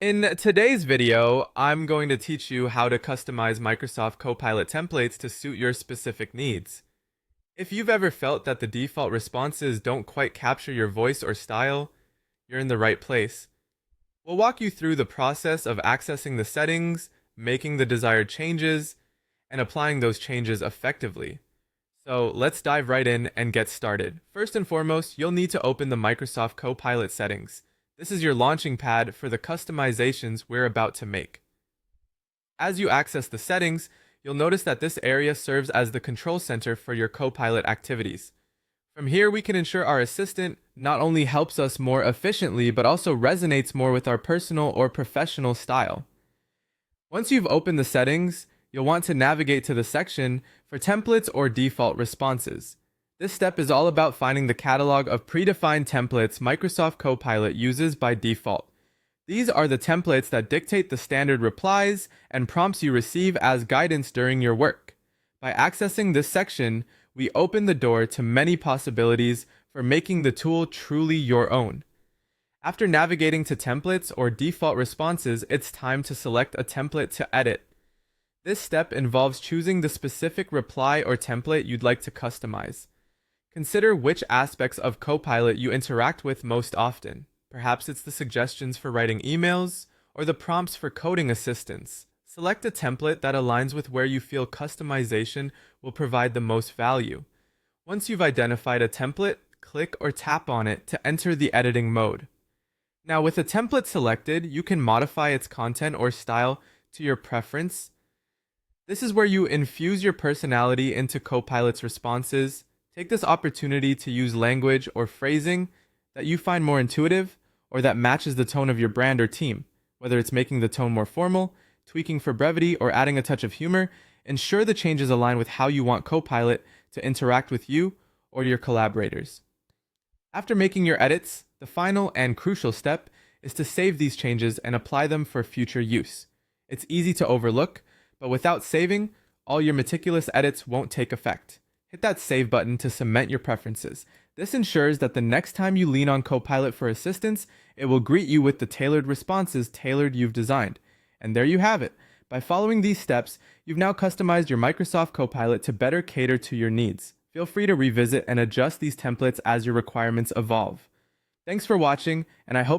In today's video, I'm going to teach you how to customize Microsoft Copilot templates to suit your specific needs. If you've ever felt that the default responses don't quite capture your voice or style, you're in the right place. We'll walk you through the process of accessing the settings, making the desired changes, and applying those changes effectively. So let's dive right in and get started. First and foremost, you'll need to open the Microsoft Copilot settings. This is your launching pad for the customizations we're about to make. As you access the settings, you'll notice that this area serves as the control center for your Copilot activities. From here, we can ensure our assistant not only helps us more efficiently, but also resonates more with our personal or professional style. Once you've opened the settings, you'll want to navigate to the section for templates or default responses. This step is all about finding the catalog of predefined templates Microsoft Copilot uses by default. These are the templates that dictate the standard replies and prompts you receive as guidance during your work. By accessing this section, we open the door to many possibilities for making the tool truly your own. After navigating to templates or default responses, it's time to select a template to edit. This step involves choosing the specific reply or template you'd like to customize. Consider which aspects of Copilot you interact with most often. Perhaps it's the suggestions for writing emails or the prompts for coding assistance. Select a template that aligns with where you feel customization will provide the most value. Once you've identified a template, click or tap on it to enter the editing mode. Now, with a template selected, you can modify its content or style to your preference. This is where you infuse your personality into Copilot's responses. Take this opportunity to use language or phrasing that you find more intuitive or that matches the tone of your brand or team. Whether it's making the tone more formal, tweaking for brevity, or adding a touch of humor, ensure the changes align with how you want Copilot to interact with you or your collaborators. After making your edits, the final and crucial step is to save these changes and apply them for future use. It's easy to overlook, but without saving, all your meticulous edits won't take effect. Hit that save button to cement your preferences. This ensures that the next time you lean on Copilot for assistance, it will greet you with the tailored responses you've designed. And there you have it. By following these steps, you've now customized your Microsoft Copilot to better cater to your needs. Feel free to revisit and adjust these templates as your requirements evolve. Thanks for watching, and I hope